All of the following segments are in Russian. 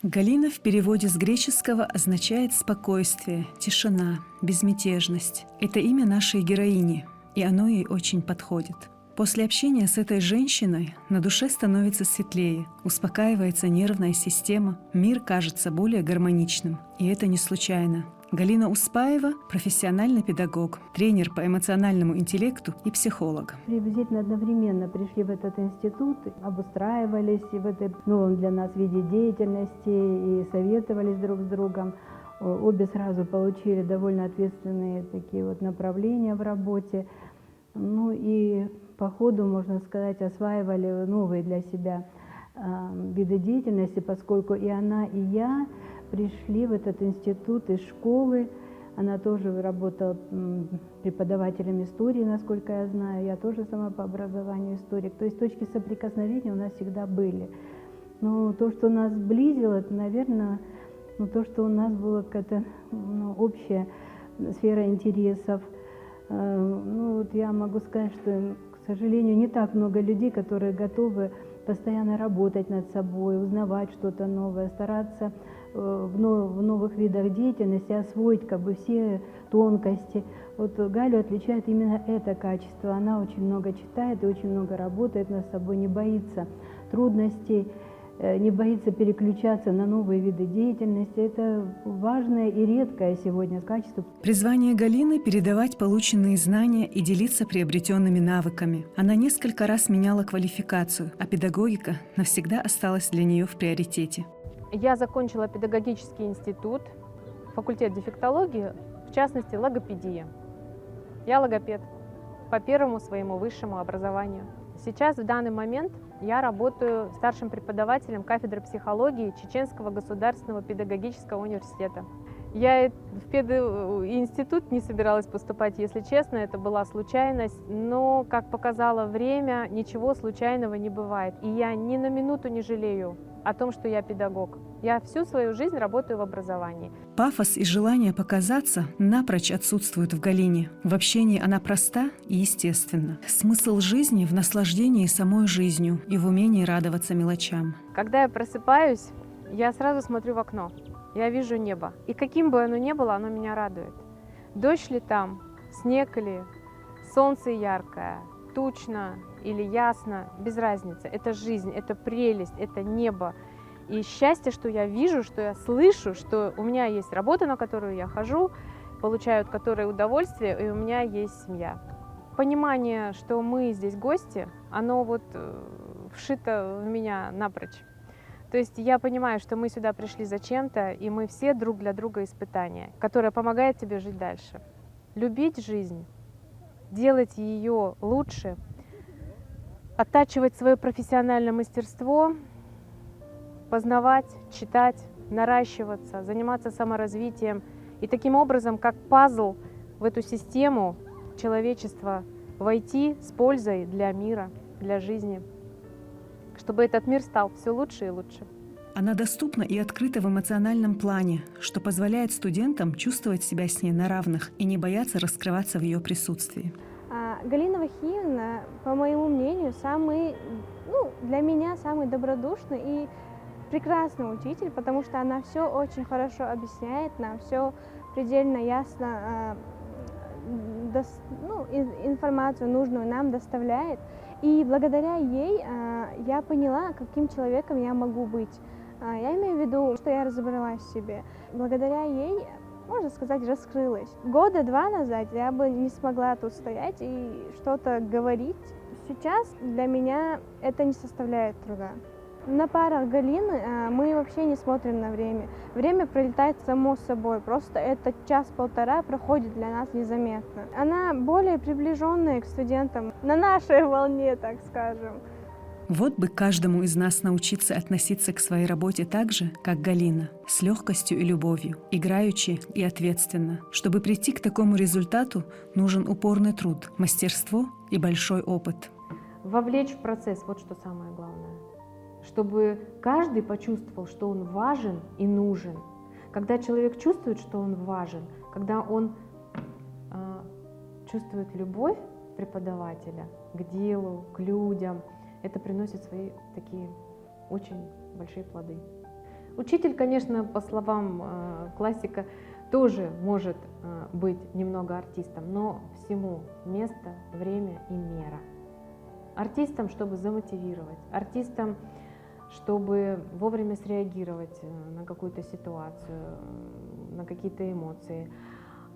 Галина в переводе с греческого означает «спокойствие», «тишина», «безмятежность». Это имя нашей героини, и оно ей очень подходит. После общения с этой женщиной на душе становится светлее, успокаивается нервная система, мир кажется более гармоничным. И это не случайно. Галина Успаева – профессиональный педагог, тренер по эмоциональному интеллекту и психолог. Приблизительно одновременно пришли в этот институт, обустраивались и в этой новом для нас виде деятельности и советовались друг с другом. Обе сразу получили довольно ответственные такие вот направления в работе. Ну и по ходу, можно сказать, осваивали новые для себя виды деятельности, поскольку и она, и я пришли в этот институт из школы. Она тоже работала преподавателем истории, насколько я знаю. Я тоже сама по образованию историк. То есть точки соприкосновения у нас всегда были. Но то, что нас сблизило, это, наверное, то, что у нас была какая-то общая сфера интересов. Вот я могу сказать, что, к сожалению, не так много людей, которые готовы постоянно работать над собой, узнавать что-то новое, стараться в новых видах деятельности освоить все тонкости. Вот Галю отличает именно это качество. Она очень много читает и очень много работает над собой, не боится трудностей, не боится переключаться на новые виды деятельности. Это важное и редкое сегодня качество. Призвание Галины – передавать полученные знания и делиться приобретенными навыками. Она несколько раз меняла квалификацию, а педагогика навсегда осталась для нее в приоритете. Я закончила педагогический институт, факультет дефектологии, в частности логопедия. Я логопед по первому своему высшему образованию. Сейчас, в данный момент, я работаю старшим преподавателем кафедры психологии Чеченского государственного педагогического университета. Я в пединститут не собиралась поступать, если честно, это была случайность, но, как показало время, ничего случайного не бывает. И я ни на минуту не жалею о том, что я педагог. Я всю свою жизнь работаю в образовании. Пафос и желание показаться напрочь отсутствуют в Галине. В общении она проста и естественна. Смысл жизни в наслаждении самой жизнью и в умении радоваться мелочам. Когда я просыпаюсь, я сразу смотрю в окно. Я вижу небо. И каким бы оно ни было, оно меня радует. Дождь ли там, снег ли, солнце яркое, тучно или ясно, без разницы. Это жизнь, это прелесть, это небо. И счастье, что я вижу, что я слышу, что у меня есть работа, на которую я хожу, получаю от которой удовольствие, и у меня есть семья. Понимание, что мы здесь гости, оно вшито в меня напрочь. То есть я понимаю, что мы сюда пришли зачем-то, и мы все друг для друга испытания, которое помогает тебе жить дальше. Любить жизнь, делать ее лучше, оттачивать свое профессиональное мастерство, познавать, читать, наращиваться, заниматься саморазвитием. И таким образом, как пазл в эту систему человечества, войти с пользой для мира, для жизни, чтобы этот мир стал все лучше и лучше. Она доступна и открыта в эмоциональном плане, что позволяет студентам чувствовать себя с ней на равных и не бояться раскрываться в ее присутствии. Галина Вахиевна, по моему мнению, для меня самый добродушный и прекрасный учитель, потому что она все очень хорошо объясняет нам, все предельно ясно, информацию нужную нам доставляет. И благодаря ей я поняла, каким человеком я могу быть. Я имею в виду, что я разобралась в себе. Благодаря ей, можно сказать, раскрылась. Года 2 назад я бы не смогла тут стоять и что-то говорить. Сейчас для меня это не составляет труда. На парах Галины мы вообще не смотрим на время. Время пролетает само собой, просто этот час-полтора проходит для нас незаметно. Она более приближенная к студентам, на нашей волне, так скажем. Вот бы каждому из нас научиться относиться к своей работе так же, как Галина, с легкостью и любовью, играючи и ответственно. Чтобы прийти к такому результату, нужен упорный труд, мастерство и большой опыт. Вовлечь в процесс – вот что самое главное. Чтобы каждый почувствовал, что он важен и нужен. Когда человек чувствует, что он важен, когда он чувствует любовь преподавателя к делу, к людям, это приносит свои такие очень большие плоды. Учитель, конечно, по словам классика, тоже может быть немного артистом, но всему место, время и мера. Артистом, чтобы замотивировать, артистом, чтобы вовремя среагировать на какую-то ситуацию, на какие-то эмоции.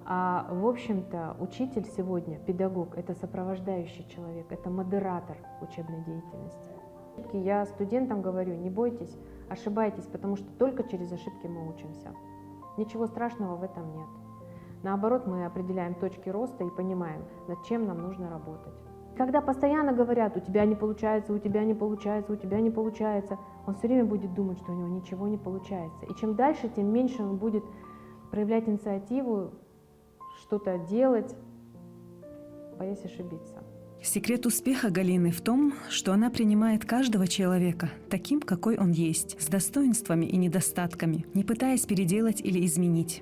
А в общем-то учитель сегодня, педагог, это сопровождающий человек, это модератор учебной деятельности. Я студентам говорю, не бойтесь, ошибайтесь, потому что только через ошибки мы учимся. Ничего страшного в этом нет. Наоборот, мы определяем точки роста и понимаем, над чем нам нужно работать. Когда постоянно говорят, у тебя не получается, у тебя не получается, у тебя не получается, он все время будет думать, что у него ничего не получается. И чем дальше, тем меньше он будет проявлять инициативу, что-то делать, боясь ошибиться. Секрет успеха Галины в том, что она принимает каждого человека таким, какой он есть, с достоинствами и недостатками, не пытаясь переделать или изменить.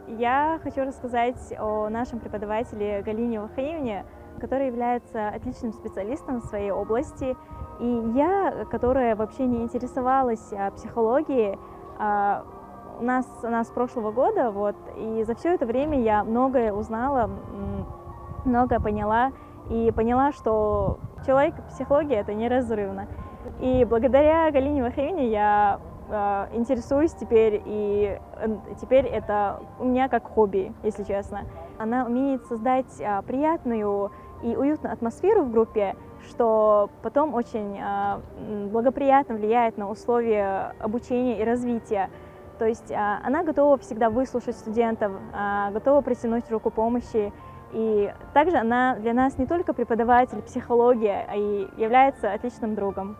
Я хочу рассказать о нашем преподавателе Галине Вахаимовне, которая является отличным специалистом в своей области. И я, которая вообще не интересовалась психологией, она с прошлого года, и за все это время я многое узнала, многое поняла, и поняла, что человек и психология — это неразрывно. И благодаря Галине Вахаимовне я интересуюсь теперь, и теперь это у меня как хобби, если честно. Она умеет создать приятную и уютную атмосферу в группе, что потом очень благоприятно влияет на условия обучения и развития. То есть она готова всегда выслушать студентов, готова протянуть руку помощи. И также она для нас не только преподаватель психологии, а и является отличным другом.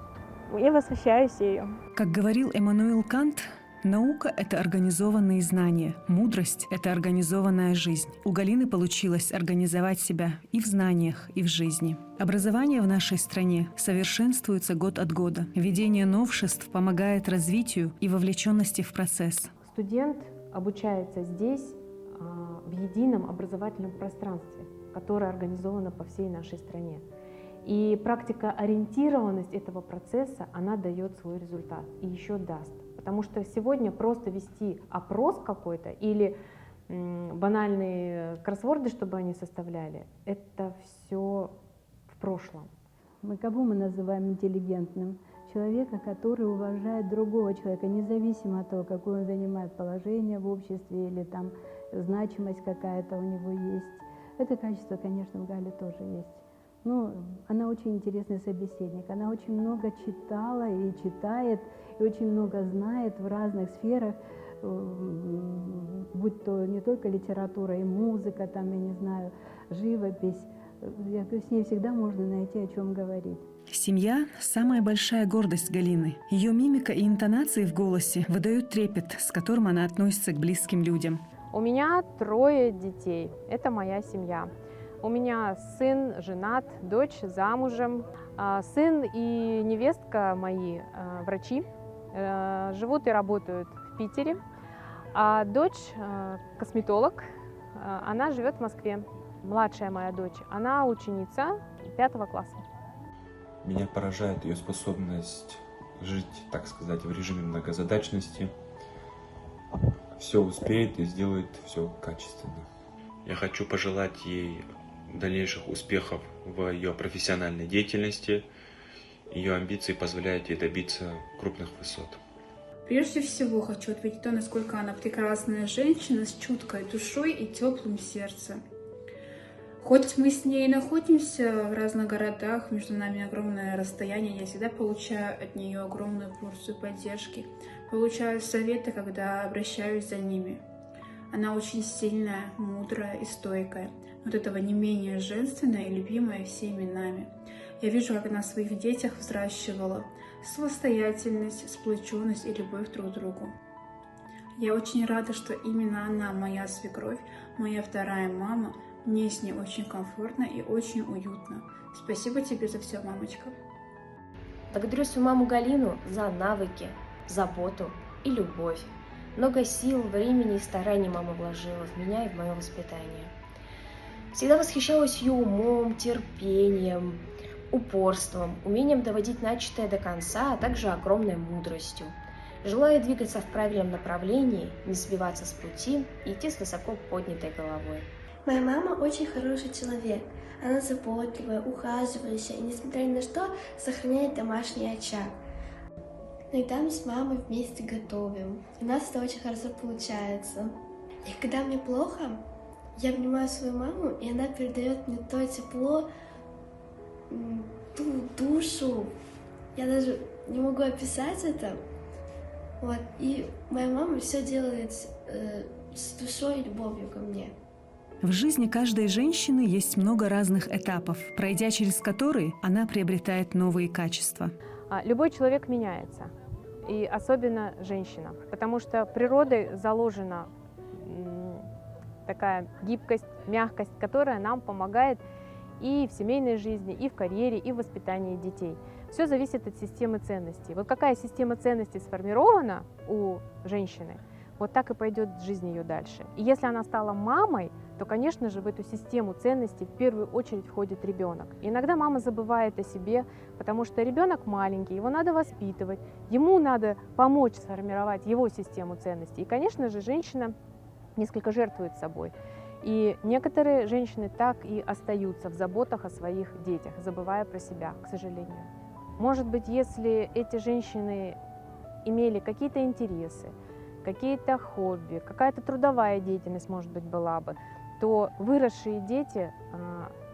Я восхищаюсь ею. Как говорил Эммануил Кант, наука — это организованные знания, мудрость — это организованная жизнь. У Галины получилось организовать себя и в знаниях, и в жизни. Образование в нашей стране совершенствуется год от года. Введение новшеств помогает развитию и вовлеченности в процесс. Студент обучается здесь, в едином образовательном пространстве, которое организовано по всей нашей стране. И практика-ориентированность этого процесса, она дает свой результат и еще даст. Потому что сегодня просто вести опрос какой-то или банальные кроссворды, чтобы они составляли, это все в прошлом. Кого мы называем интеллигентным? Человека, который уважает другого человека, независимо от того, какое он занимает положение в обществе или там значимость какая-то у него есть. Это качество, конечно, в Гале тоже есть. Но она очень интересный собеседник. Она очень много читала и читает, и очень много знает в разных сферах, будь то не только литература и музыка, там, я не знаю, живопись. С ней всегда можно найти о чем говорить. Семья – самая большая гордость Галины. Ее мимика и интонации в голосе выдают трепет, с которым она относится к близким людям. У меня 3 детей. Это моя семья. У меня сын женат, дочь замужем. Сын и невестка мои врачи, живут и работают в Питере. А дочь косметолог, она живет в Москве. Младшая моя дочь, она ученица 5 класса. Меня поражает ее способность жить, так сказать, в режиме многозадачности. Все успеет и сделает все качественно. Я хочу пожелать ей дальнейших успехов в ее профессиональной деятельности. Ее амбиции позволяют ей добиться крупных высот. Прежде всего хочу отметить то, насколько она прекрасная женщина с чуткой душой и теплым сердцем. Хоть мы с ней находимся в разных городах, между нами огромное расстояние, я всегда получаю от нее огромную порцию поддержки, получаю советы, когда обращаюсь за ними. Она очень сильная, мудрая и стойкая, но от этого не менее женственная и любимая всеми нами. Я вижу, как она в своих детях взращивала самостоятельность, сплоченность и любовь друг к другу. Я очень рада, что именно она моя свекровь, моя вторая мама. Мне с ней очень комфортно и очень уютно. Спасибо тебе за все, мамочка. Благодарю свою маму Галину за навыки, заботу и любовь. Много сил, времени и стараний мама вложила в меня и в мое воспитание. Всегда восхищалась ее умом, терпением, упорством, умением доводить начатое до конца, а также огромной мудростью. Желаю двигаться в правильном направлении, не сбиваться с пути и идти с высоко поднятой головой. Моя мама очень хороший человек. Она заботливая, ухаживающая и, несмотря ни на что, сохраняет домашний очаг. Иногда мы с мамой вместе готовим. У нас это очень хорошо получается. И когда мне плохо, я обнимаю свою маму, и она передает мне то тепло, ту душу. Я даже не могу описать это. Вот. И моя мама все делает с душой и любовью ко мне. В жизни каждой женщины есть много разных этапов, пройдя через которые она приобретает новые качества. Любой человек меняется, и особенно женщина, потому что природой заложена такая гибкость, мягкость, которая нам помогает и в семейной жизни, и в карьере, и в воспитании детей. Все зависит от системы ценностей. Вот какая система ценностей сформирована у женщины, вот так и пойдет жизнь ее дальше. И если она стала мамой, то, конечно же, в эту систему ценностей в первую очередь входит ребенок. И иногда мама забывает о себе, потому что ребенок маленький, его надо воспитывать, ему надо помочь сформировать его систему ценностей. И, конечно же, женщина несколько жертвует собой. И некоторые женщины так и остаются в заботах о своих детях, забывая про себя, к сожалению. Может быть, если эти женщины имели какие-то интересы, какие-то хобби, какая-то трудовая деятельность, может быть, была бы, то выросшие дети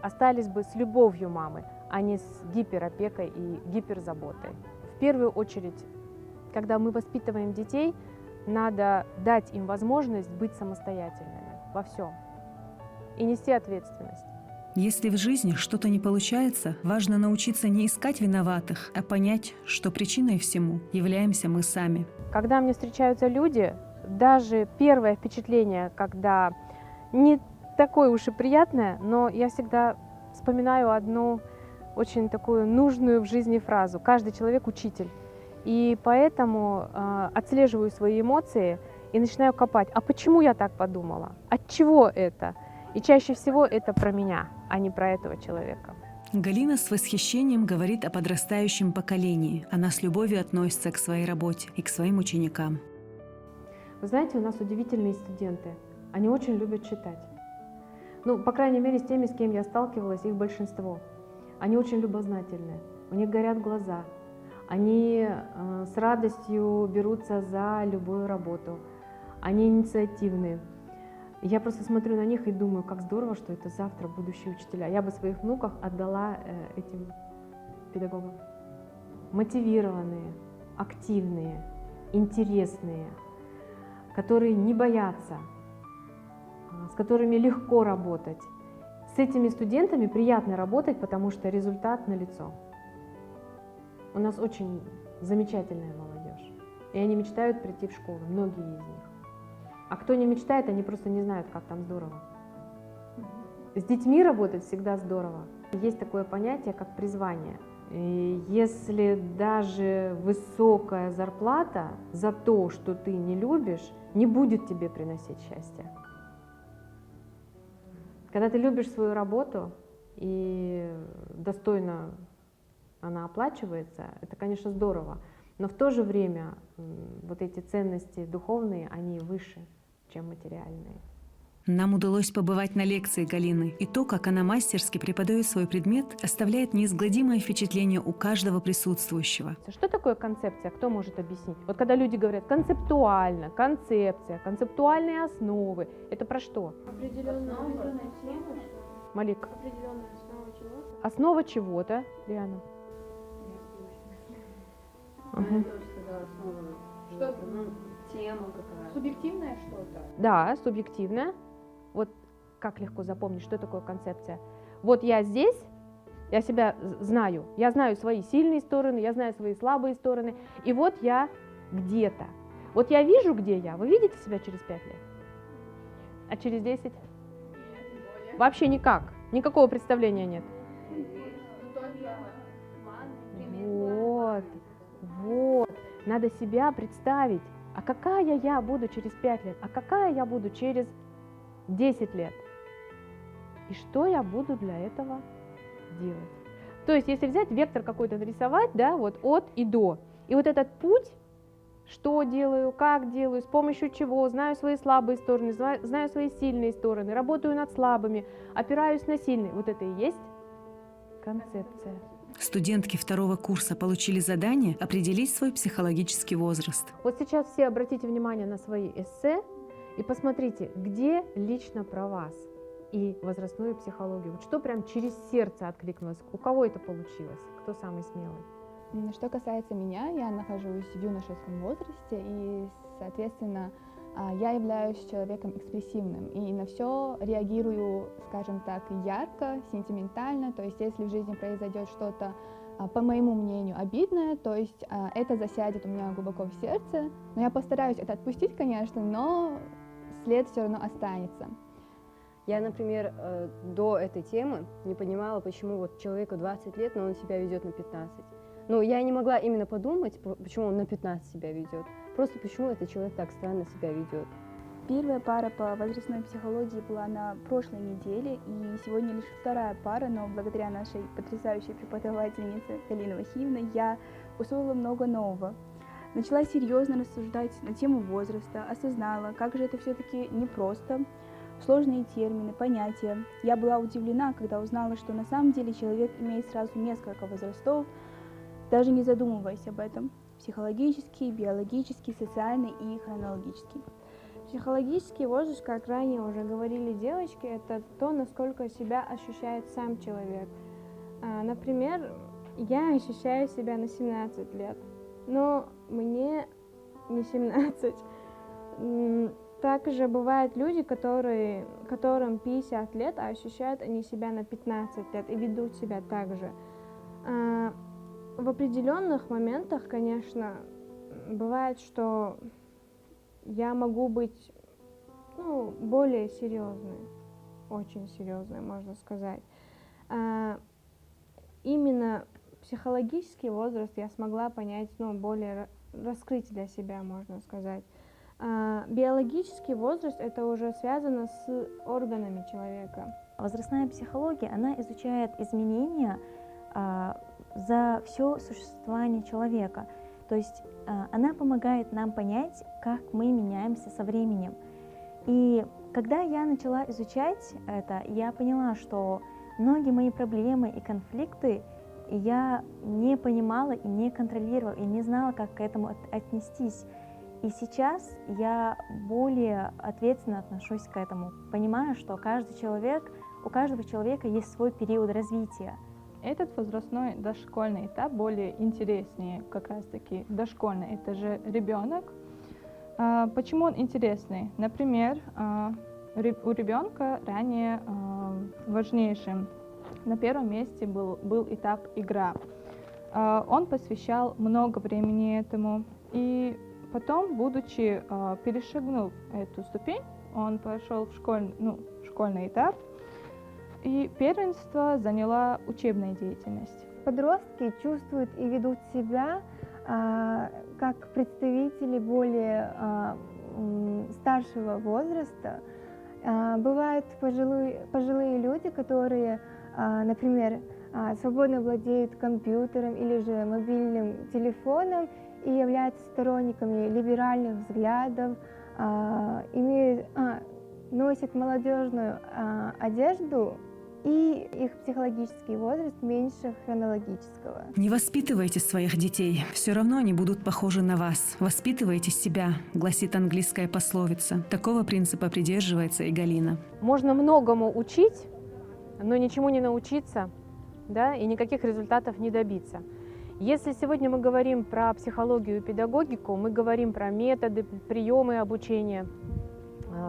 остались бы с любовью мамы, а не с гиперопекой и гиперзаботой. В первую очередь, когда мы воспитываем детей, надо дать им возможность быть самостоятельными во всем и нести ответственность. Если в жизни что-то не получается, важно научиться не искать виноватых, а понять, что причиной всему являемся мы сами. Когда мне встречаются люди, даже первое впечатление, когда не такое уж и приятное, но я всегда вспоминаю одну очень такую нужную в жизни фразу: «Каждый человек – учитель». И поэтому отслеживаю свои эмоции и начинаю копать. А почему я так подумала? От чего это? И чаще всего это про меня, а не про этого человека. Галина с восхищением говорит о подрастающем поколении. Она с любовью относится к своей работе и к своим ученикам. Вы знаете, у нас удивительные студенты. Они очень любят читать. Ну, по крайней мере, с теми, с кем я сталкивалась, их большинство. Они очень любознательны, у них горят глаза. Они с радостью берутся за любую работу. Они инициативные. Я просто смотрю на них и думаю, как здорово, что это завтра будущие учителя. Я бы своих внуков отдала этим педагогам. Мотивированные, активные, интересные, которые не боятся, с которыми легко работать. С этими студентами приятно работать, потому что результат налицо. У нас очень замечательная молодежь, и они мечтают прийти в школу, многие из них. А кто не мечтает, они просто не знают, как там здорово. С детьми работать всегда здорово. Есть такое понятие, как призвание. И если даже высокая зарплата за то, что ты не любишь, не будет тебе приносить счастья. Когда ты любишь свою работу и достойно она оплачивается, это, конечно, здорово. Но в то же время вот эти ценности духовные, они выше, чем материальные. Нам удалось побывать на лекции Галины, и то, как она мастерски преподает свой предмет, оставляет неизгладимое впечатление у каждого присутствующего. Что такое концепция? Кто может объяснить? Вот когда люди говорят концептуально, концепция, концептуальные основы, это про что? Определенная тема. Малик. Определенная основа чего-то. Основа чего-то, Диана. Что-то, тема какая-то. Субъективное что-то? Да, субъективное. Вот как легко запомнить, что такое концепция. Вот я здесь, я себя знаю. Я знаю свои сильные стороны, я знаю свои слабые стороны. И вот я где-то. Вот я вижу, где я. Вы видите себя через 5 лет? А через 10? Нет, вообще никак. Никакого представления нет. Вот. Надо себя представить. А какая я буду через 5 лет? А какая я буду через 10 лет? И что я буду для этого делать? То есть, если взять вектор какой-то нарисовать, да, вот от и до, и вот этот путь, что делаю, как делаю, с помощью чего, знаю свои слабые стороны, знаю свои сильные стороны, работаю над слабыми, опираюсь на сильные. Вот это и есть концепция. Студентки второго курса получили задание определить свой психологический возраст. Вот сейчас все обратите внимание на свои эссе и посмотрите, где лично про вас и возрастную психологию. Вот что прям через сердце откликнулось, у кого это получилось, кто самый смелый? Что касается меня, я нахожусь в юношеском возрасте, и, соответственно, я являюсь человеком экспрессивным, и на все реагирую, скажем так, ярко, сентиментально, то есть если в жизни произойдет что-то, по моему мнению, обидное, то есть это засядет у меня глубоко в сердце, но я постараюсь это отпустить, конечно, но след все равно останется. Я, например, до этой темы не понимала, почему вот человеку 20 лет, но он себя ведет на 15. Ну, я не могла именно подумать, почему он на 15 себя ведет. Просто почему этот человек так странно себя ведет. Первая пара по возрастной психологии была на прошлой неделе, и сегодня лишь вторая пара, но благодаря нашей потрясающей преподавательнице Галине Вахиевне я усвоила много нового. Начала серьезно рассуждать на тему возраста, осознала, как же это все-таки непросто, сложные термины, понятия. Я была удивлена, когда узнала, что на самом деле человек имеет сразу несколько возрастов, даже не задумываясь об этом. Психологический, биологический, социальный и хронологический. Психологический возраст, как ранее уже говорили девочки, это то, насколько себя ощущает сам человек. Например, я ощущаю себя на 17 лет, но мне не 17. Также бывают люди, которым 50 лет, а ощущают они себя на 15 лет и ведут себя так же. В определенных моментах, конечно, бывает, что я могу быть более серьезной, очень серьезной, можно сказать. Именно психологический возраст я смогла понять, более раскрыть для себя, можно сказать. Биологический возраст — это уже связано с органами человека. Возрастная психология, она изучает изменения за все существование человека. То есть она помогает нам понять, как мы меняемся со временем. И когда я начала изучать это, я поняла, что многие мои проблемы и конфликты я не понимала и не контролировала, и не знала, как к этому отнестись. И сейчас я более ответственно отношусь к этому, понимаю, что у каждого человека есть свой период развития. Этот возрастной дошкольный этап более интереснее, как раз таки дошкольный, это же ребенок. Почему он интересный? Например, у ребенка ранее важнейшим на первом месте был этап игра. Он посвящал много времени этому, и потом, будучи перешагнув эту ступень, он пошел в школьный этап, и первенство заняла учебная деятельность. Подростки чувствуют и ведут себя как представители более старшего возраста. Бывают пожилые люди, которые, например, свободно владеют компьютером или же мобильным телефоном и являются сторонниками либеральных взглядов, носят молодежную одежду, и их психологический возраст меньше хронологического. Не воспитывайте своих детей, все равно они будут похожи на вас. Воспитывайте себя, гласит английская пословица. Такого принципа придерживается и Галина. Можно многому учить, но ничему не научиться, да, и никаких результатов не добиться. Если сегодня мы говорим про психологию и педагогику, мы говорим про методы, приемы обучения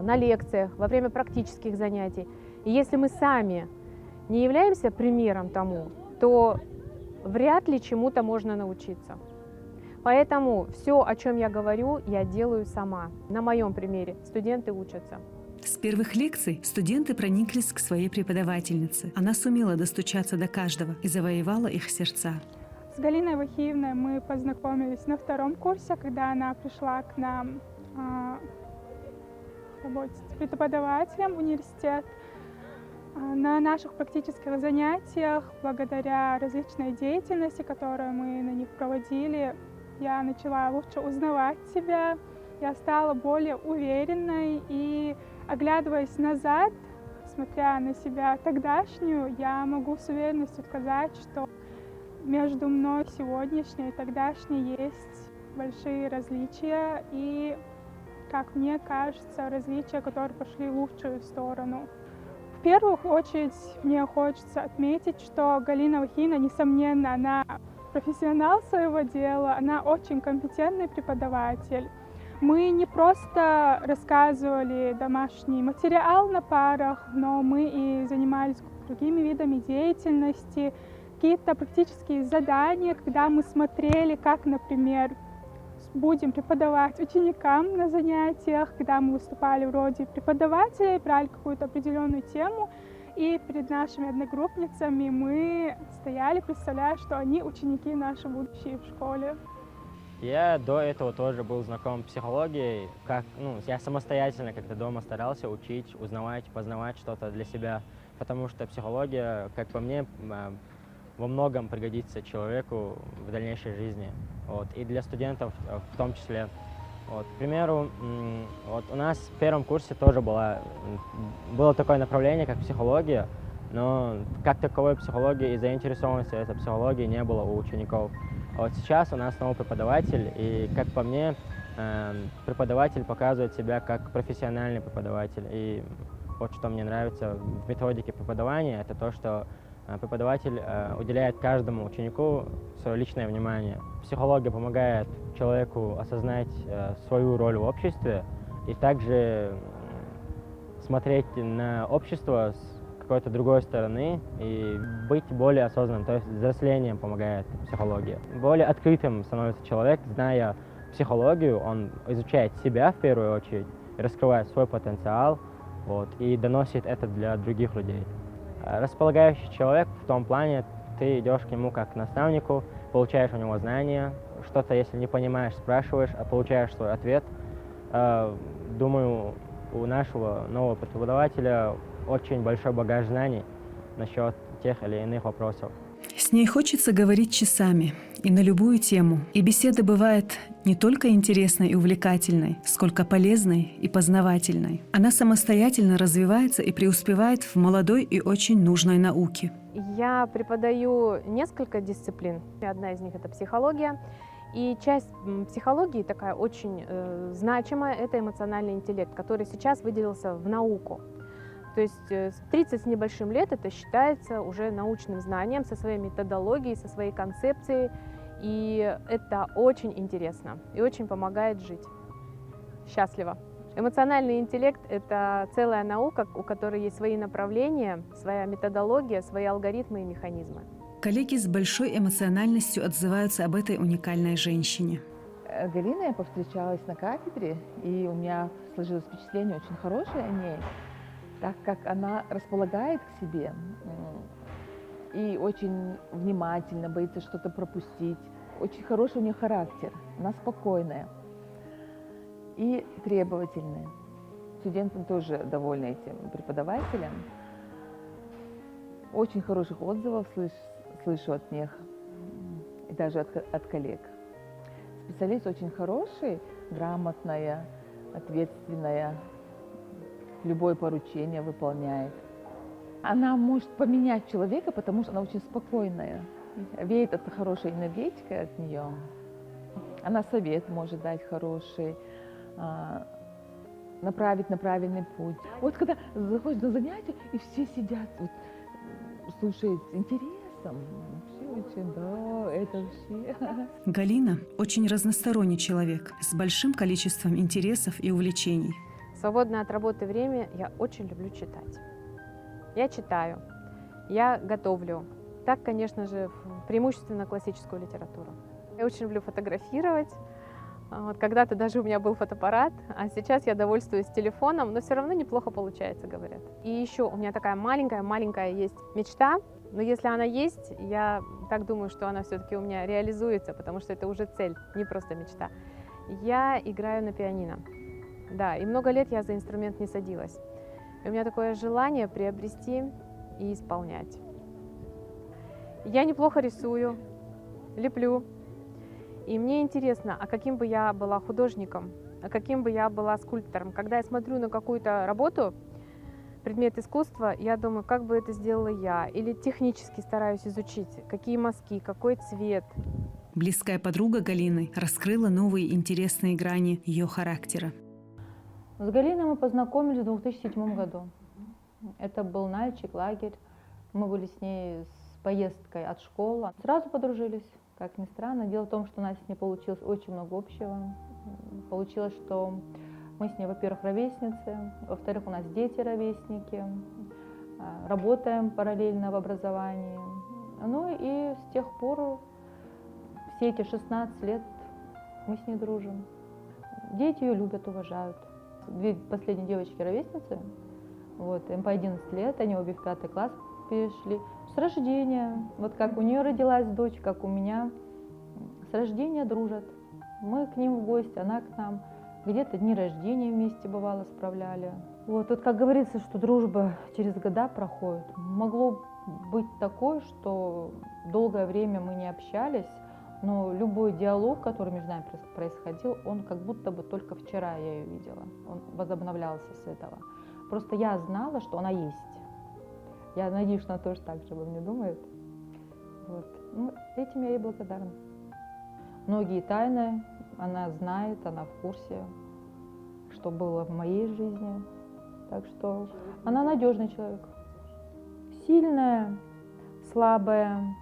на лекциях, во время практических занятий. И если мы сами не являемся примером тому, то вряд ли чему-то можно научиться. Поэтому все, о чем я говорю, я делаю сама. На моем примере студенты учатся. С первых лекций студенты прониклись к своей преподавательнице. Она сумела достучаться до каждого и завоевала их сердца. С Галиной Вахиевной мы познакомились на втором курсе, когда она пришла к нам работать с преподавателем в университет. На наших практических занятиях, благодаря различной деятельности, которую мы на них проводили, я начала лучше узнавать себя, я стала более уверенной и, оглядываясь назад, смотря на себя тогдашнюю, я могу с уверенностью сказать, что между мной сегодняшней и тогдашней есть большие различия и, как мне кажется, различия, которые пошли в лучшую сторону. В первую очередь мне хочется отметить, что Галина Вахиевна, несомненно, она профессионал своего дела, она очень компетентный преподаватель. Мы не просто рассказывали домашний материал на парах, но мы и занимались другими видами деятельности, какие-то практические задания, когда мы смотрели, как, например, будем преподавать ученикам на занятиях, когда мы выступали в роли преподавателей, брали какую-то определенную тему, и перед нашими одногруппницами мы стояли, представляя, что они ученики наши будущие в школе. Я до этого тоже был знаком с психологией, я самостоятельно как-то дома старался учить, узнавать, познавать что-то для себя, потому что психология, как по мне, во многом пригодится человеку в дальнейшей жизни, и для студентов в том числе. К примеру, у нас в первом курсе тоже было такое направление, как психология, но как таковой психологии и заинтересованности этой психологии не было у учеников. Сейчас у нас новый преподаватель, и, как по мне, преподаватель показывает себя как профессиональный преподаватель. И вот что мне нравится в методике преподавания, это то, что преподаватель уделяет каждому ученику свое личное внимание. Психология помогает человеку осознать свою роль в обществе и также смотреть на общество с какой-то другой стороны и быть более осознанным, то есть взрослением помогает психология. Более открытым становится человек, зная психологию, он изучает себя в первую очередь, раскрывает свой потенциал и доносит это для других людей. Располагающий человек в том плане, ты идешь к нему как к наставнику, получаешь у него знания, что-то, если не понимаешь, спрашиваешь, а получаешь свой ответ. Думаю, у нашего нового преподавателя очень большой багаж знаний насчет тех или иных вопросов. С ней хочется говорить часами и на любую тему. И беседа бывает не только интересной и увлекательной, сколько полезной и познавательной. Она самостоятельно развивается и преуспевает в молодой и очень нужной науке. Я преподаю несколько дисциплин. Одна из них — это психология. И часть психологии такая очень значимая — это эмоциональный интеллект, который сейчас выделился в науку. То есть с 30 с небольшим лет это считается уже научным знанием со своей методологией, со своей концепцией. И это очень интересно и очень помогает жить счастливо. Эмоциональный интеллект — это целая наука, у которой есть свои направления, своя методология, свои алгоритмы и механизмы. Коллеги с большой эмоциональностью отзываются об этой уникальной женщине. Галина, я повстречалась на кафедре, и у меня сложилось впечатление очень хорошее о ней, так как она располагает к себе и очень внимательно, боится что-то пропустить. Очень хороший у нее характер, она спокойная и требовательная. Студентам тоже довольны этим преподавателем. Очень хороших отзывов слышу от них и даже от коллег. Специалист очень хороший, грамотная, ответственная, любое поручение выполняет. Она может поменять человека, потому что она очень спокойная. Веет от хорошей энергетикой от нее. Она совет может дать хороший, направить на правильный путь. Вот когда заходишь на занятия, и все сидят, слушают с интересом. Это вообще. Галина очень разносторонний человек с большим количеством интересов и увлечений. В свободное от работы время я очень люблю читать. Я читаю, я готовлю. Так, конечно же, преимущественно классическую литературу. Я очень люблю фотографировать. Когда-то даже у меня был фотоаппарат, а сейчас я довольствуюсь телефоном, но все равно неплохо получается, говорят. И еще у меня такая маленькая есть мечта, но если она есть, я так думаю, что она все-таки у меня реализуется, потому что это уже цель, не просто мечта. Я играю на пианино. Да, и много лет я за инструмент не садилась. И у меня такое желание приобрести и исполнять. Я неплохо рисую, леплю. И мне интересно, а каким бы я была художником, а каким бы я была скульптором. Когда я смотрю на какую-то работу, предмет искусства, я думаю, как бы это сделала я. Или технически стараюсь изучить, какие мазки, какой цвет. Близкая подруга Галины раскрыла новые интересные грани ее характера. С Галиной мы познакомились в 2007 году. Это был Нальчик, лагерь. Мы были с ней с поездкой от школы. Сразу подружились, как ни странно. Дело в том, что у нас с ней получилось очень много общего. Получилось, что мы с ней, во-первых, ровесницы, во-вторых, у нас дети-ровесники, работаем параллельно в образовании. Ну и с тех пор, все эти 16 лет, мы с ней дружим. Дети ее любят, уважают. Две последние девочки-ровесницы, вот, им по 11 лет, они обе в 5 класс перешли. С рождения, вот как у нее родилась дочь, как у меня, с рождения дружат. Мы к ним в гости, она к нам. Где-то дни рождения вместе, бывало, справляли. Вот, тут, как говорится, что дружба через года проходит. Могло быть такое, что долгое время мы не общались, но любой диалог, который между нами происходил, он как будто бы только вчера я ее видела. Он возобновлялся с этого. Просто я знала, что она есть. Я надеюсь, что она тоже так же обо мне думает. Вот. Ну, этим я ей благодарна. Многие тайны она знает, она в курсе, что было в моей жизни. Так что она надежный человек. Сильная, слабая,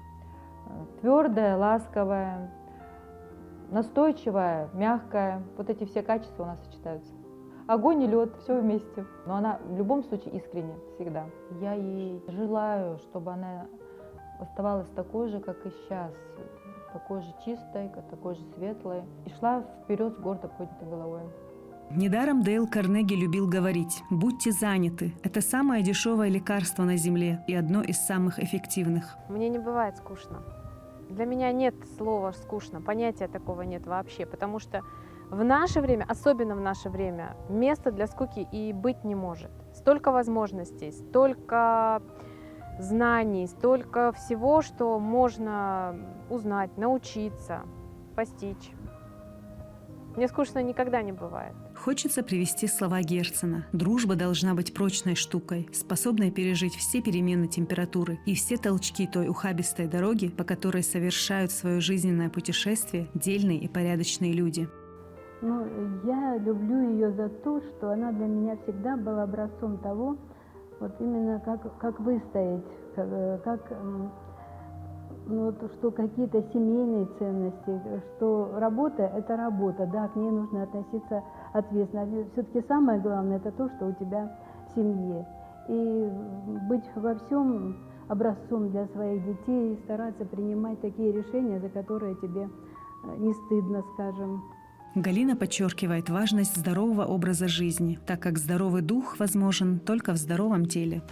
твердая, ласковая, настойчивая, мягкая. Вот эти все качества у нас сочетаются. Огонь и лед, все вместе. Но она в любом случае искренне, всегда. Я ей желаю, чтобы она оставалась такой же, как и сейчас. Такой же чистой, такой же светлой. И шла вперед с гордо поднятой головой. Недаром Дейл Карнеги любил говорить: «Будьте заняты. Это самое дешевое лекарство на Земле и одно из самых эффективных». Мне не бывает скучно. Для меня нет слова «скучно», понятия такого нет вообще, потому что в наше время, особенно в наше время, места для скуки и быть не может. Столько возможностей, столько знаний, столько всего, что можно узнать, научиться, постичь. Мне скучно никогда не бывает. Хочется привести слова Герцена. Дружба должна быть прочной штукой, способной пережить все перемены температуры и все толчки той ухабистой дороги, по которой совершают свое жизненное путешествие дельные и порядочные люди. Ну, я люблю ее за то, что она для меня всегда была образцом того, вот именно как выстоять, ну, что какие-то семейные ценности, что работа – это работа, да, к ней нужно относиться ответственно. Все-таки самое главное – это то, что у тебя в семье. И быть во всем образцом для своих детей, стараться принимать такие решения, за которые тебе не стыдно, скажем. Галина подчеркивает важность здорового образа жизни, так как здоровый дух возможен только в здоровом теле.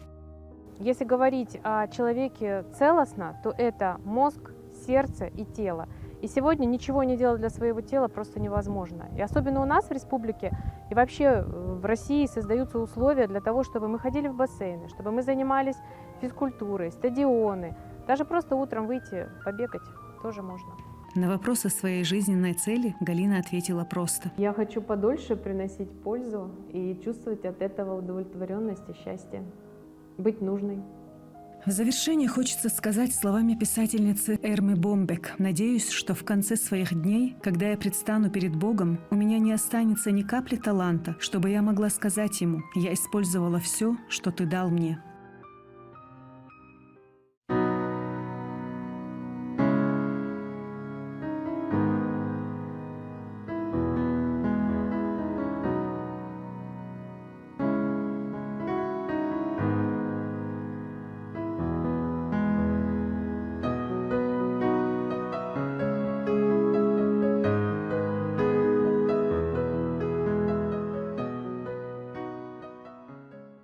Если говорить о человеке целостно, то это мозг, сердце и тело. И сегодня ничего не делать для своего тела просто невозможно. И особенно у нас в республике и вообще в России создаются условия для того, чтобы мы ходили в бассейны, чтобы мы занимались физкультурой, стадионы. Даже просто утром выйти, побегать тоже можно. На вопрос о своей жизненной цели Галина ответила просто. Я хочу подольше приносить пользу и чувствовать от этого удовлетворенность и счастье. Быть нужной. В завершение хочется сказать словами писательницы Эрмы Бомбек. Надеюсь, что в конце своих дней, когда я предстану перед Богом, у меня не останется ни капли таланта, чтобы я могла сказать Ему: «Я использовала все, что Ты дал мне».